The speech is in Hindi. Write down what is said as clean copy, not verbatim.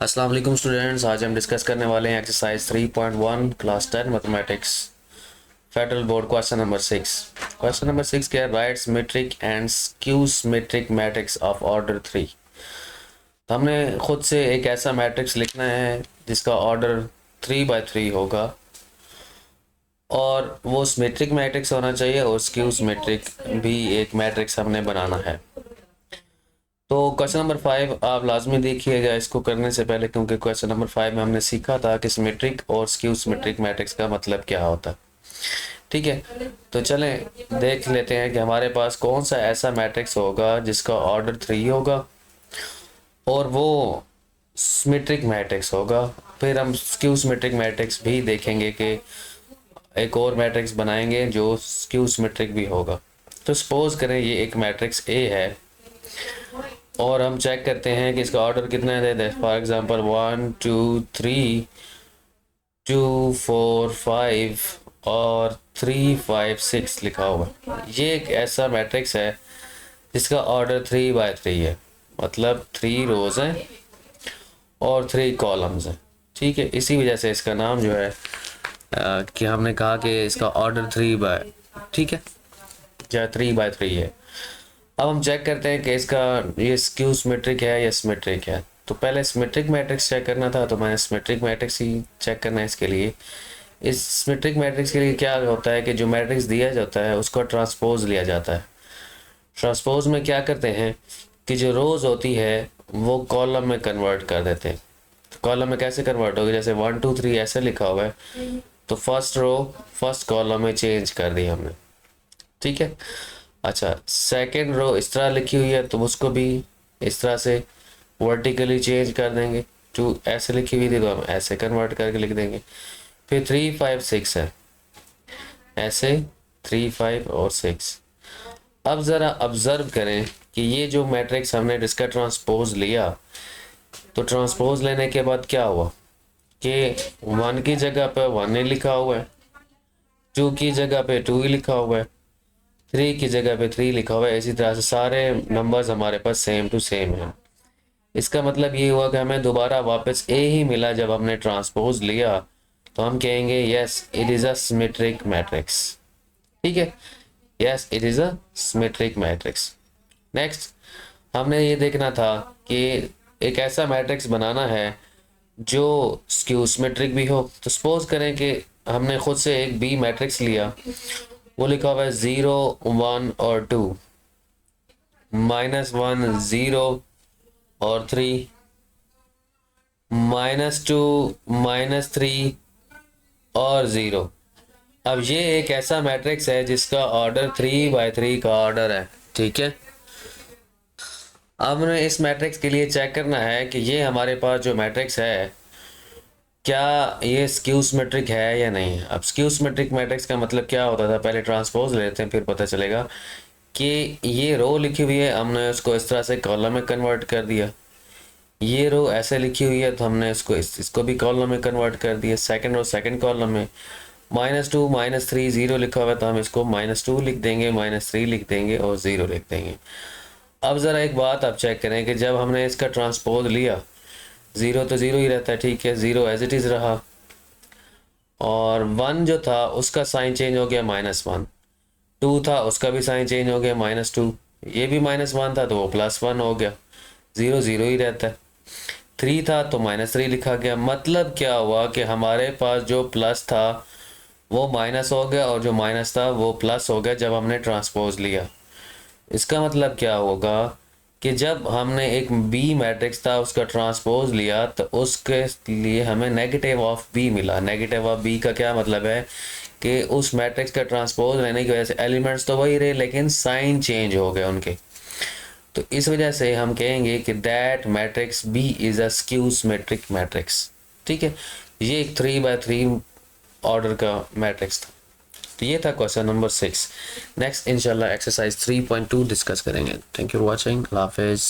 अस्सलाम वालेकुम स्टूडेंट्स, आज हम डिस्कस करने वाले हैं exercise 3.1 class 10 mathematics federal board question number 6। Question number 6 क्या है? Right symmetric and skew symmetric matrix of order 3। तो हमने खुद से एक ऐसा मैट्रिक्स लिखना है जिसका ऑर्डर 3/3 होगा और वो सिमेट्रिक मैट्रिक्स होना चाहिए और स्क्यू सिमेट्रिक भी एक मैट्रिक्स हमने बनाना है। तो क्वेश्चन नंबर 5 आप लाजमी देखिएगा इसको करने से पहले, क्योंकि क्वेश्चन नंबर 5 में हमने सीखा था कि सिमेट्रिक और स्क्यू सिमेट्रिक मैट्रिक्स का मतलब क्या होता है। ठीक है, तो चलें देख लेते हैं कि हमारे पास कौन सा ऐसा मैट्रिक्स होगा जिसका ऑर्डर 3 होगा और वो सिमेट्रिक मैट्रिक्स होगा। फिर हम स्क्यू सिमेट्रिक मैट्रिक्स भी देखेंगे कि एक और मैट्रिक्स बनाएंगे जो स्क्यू सिमेट्रिक भी होगा। तो सपोज करें ये एक मैट्रिक्स ए है और हम चेक करते हैं कि इसका ऑर्डर कितना दे दे। फॉर एग्जांपल 1 2 3 2 4 5 और 3 5 6 लिखा हुआ। ये एक ऐसा मैट्रिक्स है जिसका ऑर्डर 3/3 है, मतलब 3 रोज हैं और 3 कॉलम्स हैं। ठीक है, इसी वजह से इसका नाम जो है कि हमने कहा कि इसका ऑर्डर 3/3 है। अब हम चेक करते हैं कि इसका ये स्क्यू सिमेट्रिक है या सिमेट्रिक है। तो पहले सिमेट्रिक मैट्रिक्स चेक करना था, तो मैंने सिमेट्रिक मैट्रिक्स ही चेक करना है इसके लिए। इस सिमेट्रिक मैट्रिक्स के लिए क्या होता है कि जो मैट्रिक्स दिया जाता है उसको ट्रांसपोज लिया जाता है। ट्रांसपोज में क्या करते हैं कि जो रोज होती है वो कॉलम में कन्वर्ट कर देते हैं। तो कॉलम में कैसे कन्वर्ट होगी? जैसे 1 2 3 ऐसे लिखा हुआ है तो फर्स्ट रो फर्स्ट कॉलम में चेंज कर दी हमने। ठीक है, अच्छा सेकेंड रो इस तरह लिखी हुई है तो उसको भी इस तरह से वर्टिकली चेंज कर देंगे। 2 ऐसे लिखी हुई थी तो हम ऐसे कन्वर्ट करके लिख देंगे। फिर 3 5 6 है, ऐसे 3 5 और 6। अब ज़रा ऑब्जर्व करें कि ये जो मैट्रिक्स हमने जिसका ट्रांसपोज लिया, तो ट्रांसपोज लेने के बाद क्या हुआ कि 1 की जगह पर 1 ही लिखा हुआ है, 2 की जगह पे 2 ही लिखा हुआ है, 3 की जगह पे 3 लिखा हुआ है। इसी तरह से सारे नंबर्स हमारे पास सेम टू सेम है। इसका मतलब ये हुआ कि हमें दोबारा वापस ए ही मिला। जब हमने ट्रांसपोज लिया तो हम कहेंगे yes it is a symmetric matrix. ठीक है, yes it is a symmetric matrix. Next हमने ये देखना था कि एक ऐसा मैट्रिक्स बनाना है जो स्क्यू सिमेट्रिक भी हो। तो सपोज करें कि हमने खुद से एक बी मैट्रिक्स लिया, वो लिखा हुआ है 0 1 और 2, -1 0 और 3, -2 -3 और 0। अब ये एक ऐसा मैट्रिक्स है जिसका ऑर्डर 3/3 का ऑर्डर है। ठीक है, अब हमें इस मैट्रिक्स के लिए चेक करना है कि ये हमारे पास जो मैट्रिक्स है क्या ये स्क्यू सिमेट्रिक है या नहीं। अब स्क्यू सिमेट्रिक मैट्रिक्स का मतलब क्या होता था, पहले ट्रांसपोज लेते हैं फिर पता चलेगा कि ये रो लिखी हुई है, हमने उसको इस तरह से कॉलम में कन्वर्ट कर दिया। ये रो ऐसे लिखी हुई है तो हमने इसको भी कॉलम में कन्वर्ट कर दिया। सेकंड रो सेकंड कॉलम में -2 -3 0 लिखा हुआ है तो हम इसको -2 लिख देंगे, -3 लिख देंगे और 0 लिख देंगे। अब ज़रा एक बात आप चेक करें कि जब हमने इसका ट्रांसपोज लिया 0 तो 0 ही रहता है। ठीक है, 0 एज इट इज़ रहा और 1 जो था उसका साइन चेंज हो गया -1, 2 था उसका भी साइन चेंज हो गया -2, ये भी -1 था तो वो +1 हो गया, 0 0 ही रहता है। 3 था तो -3 लिखा गया। मतलब क्या हुआ कि हमारे पास जो प्लस था वो माइनस हो गया और जो माइनस था वो प्लस हो गया जब हमने ट्रांसपोज लिया। इसका मतलब क्या होगा कि जब हमने एक बी मैट्रिक्स था उसका ट्रांसपोज लिया तो उसके लिए हमें नेगेटिव ऑफ बी मिला। नेगेटिव ऑफ बी का क्या मतलब है कि उस मैट्रिक्स का ट्रांसपोज लेने की वजह से एलिमेंट्स तो वही रहे लेकिन साइन चेंज हो गए उनके। तो इस वजह से हम कहेंगे कि that matrix B is a skew symmetric matrix. ठीक है, ये एक 3/3 ऑर्डर का मैट्रिक्स था। तो ये था क्वेश्चन नंबर 6। नेक्स्ट इंशाल्लाह एक्सरसाइज 3.2 डिस्कस करेंगे। Thank you for watching. अल्लाह हाफिज़।